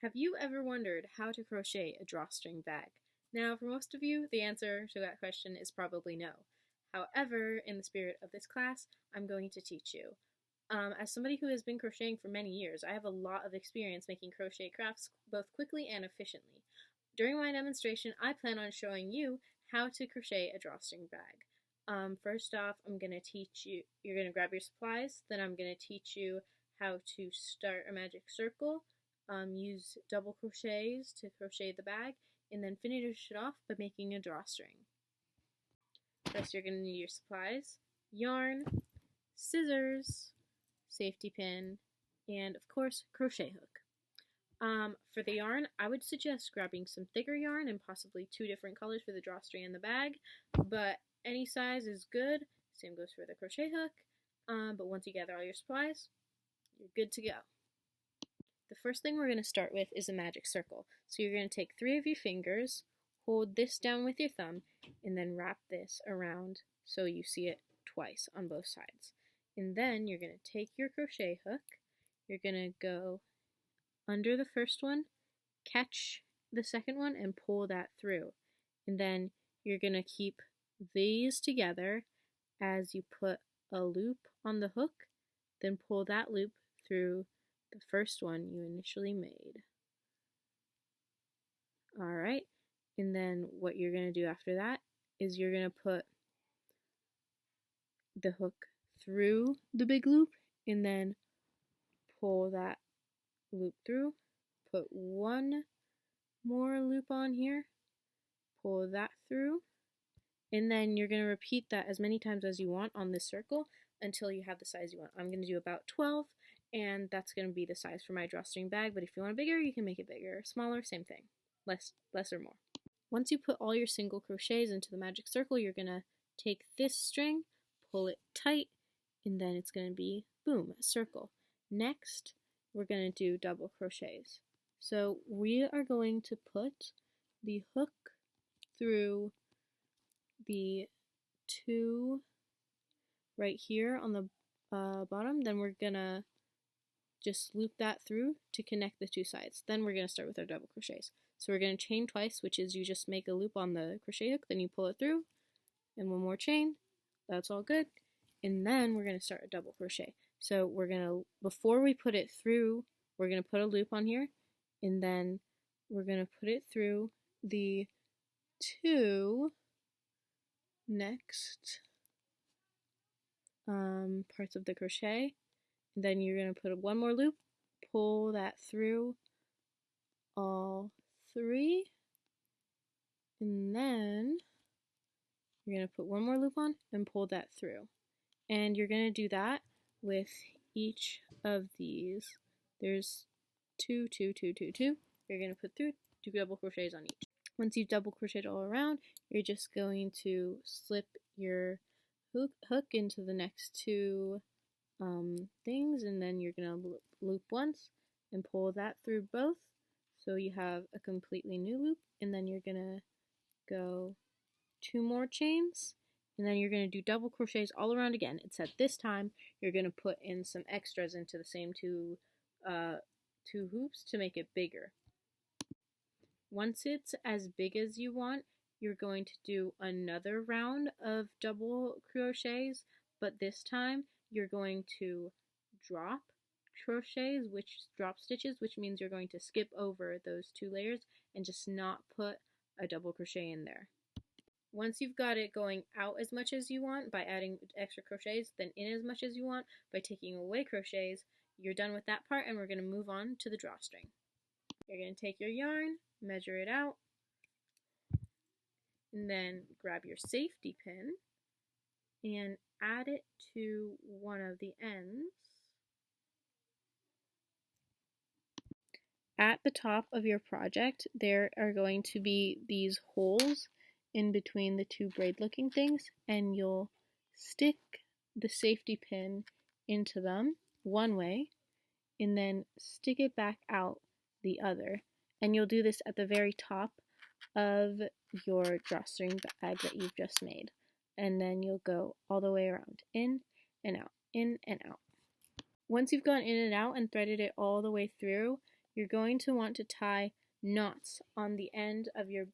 Have you ever wondered how to crochet a drawstring bag? Now, for most of you, the answer to that question is probably no. However, in the spirit of this class, I'm going to teach you. As somebody who has been crocheting for many years, I have a lot of experience making crochet crafts both quickly and efficiently. During my demonstration, I plan on showing you how to crochet a drawstring bag. First off, I'm going to teach you, you're going to grab your supplies, then I'm going to teach you how to start a magic circle, use double crochets to crochet the bag, and then finish it off by making a drawstring. First, you're going to need your supplies: yarn, scissors, safety pin, and of course, crochet hook. For the yarn, I would suggest grabbing some thicker yarn and possibly 2 different colors for the drawstring and the bag, but any size is good. Same goes for the crochet hook. But once you gather all your supplies, you're good to go. The first thing we're going to start with is a magic circle. So you're going to take 3 of your fingers, hold this down with your thumb, and then wrap this around so you see it twice on both sides. And then you're going to take your crochet hook, you're going to go under the first one, catch the second one, and pull that through. And then you're going to keep these together as you put a loop on the hook, then pull that loop through the first one you initially made. Alright, and then what you're going to do after that is you're going to put the hook through the big loop and then pull that loop through, put one more loop on here, pull that through, and then you're going to repeat that as many times as you want on this circle until you have the size you want. I'm going to do about 12, and that's going to be the size for my drawstring bag, but if you want it bigger, you can make it bigger. Smaller, same thing. Less or more. Once you put all your single crochets into the magic circle, you're going to take this string, pull it tight, and then it's going to be, boom, a circle. Next, we're going to do double crochets. So we are going to put the hook through the 2 right here on the bottom, then we're going to just loop that through to connect the 2 sides. Then we're going to start with our double crochets. So we're going to chain twice, which is you just make a loop on the crochet hook, then you pull it through, and one more chain. That's all good. And then we're going to start a double crochet. So we're going to, before we put it through, we're going to put a loop on here, and then we're going to put it through the 2 next parts of the crochet. And then you're going to put one more loop, pull that through all 3, and then you're going to put one more loop on and pull that through. And you're going to do that with each of these. There's 2, 2, 2, 2, 2. You're going to put through 2 double crochets on each. Once you've double crocheted all around, you're just going to slip your hook into the next 2 things, and then you're going to loop once and pull that through both, so you have a completely new loop. And then you're going to go 2 more chains, and then you're going to do double crochets all around again, except this time you're going to put in some extras into the same 2 hoops to make it bigger. Once it's as big as you want, you're going to do another round of double crochets, but this time you're going to drop stitches, which means you're going to skip over those 2 layers and just not put a double crochet in there. Once you've got it going out as much as you want by adding extra crochets, then in as much as you want by taking away crochets, you're done with that part, and we're going to move on to the drawstring. You're going to take your yarn, measure it out, and then grab your safety pin and add it to one of the ends. At the top of your project, there are going to be these holes in between the 2 braid looking things, and you'll stick the safety pin into them one way and then stick it back out the other. And you'll do this at the very top of your drawstring bag that you've just made. And then you'll go all the way around, in and out, in and out. Once you've gone in and out and threaded it all the way through, you're going to want to tie knots on the end of your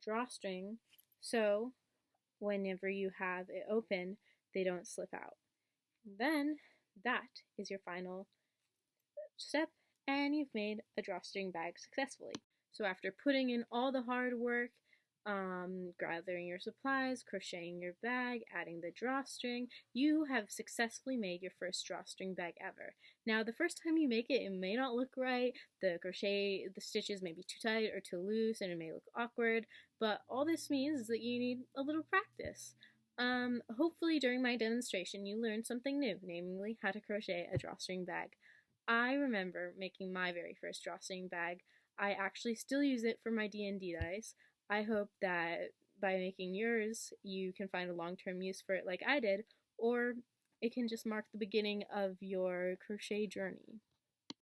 drawstring so whenever you have it open, they don't slip out. Then that is your final step, and you've made a drawstring bag successfully. So after putting in all the hard work, gathering your supplies, crocheting your bag, adding the drawstring, you have successfully made your first drawstring bag ever. Now, the first time you make it, it may not look right. The stitches may be too tight or too loose, and it may look awkward, but all this means is that you need a little practice. Hopefully during my demonstration you learned something new, namely how to crochet a drawstring bag. I remember making my very first drawstring bag. I actually still use it for my D&D dice. I hope that by making yours, you can find a long-term use for it like I did, or it can just mark the beginning of your crochet journey.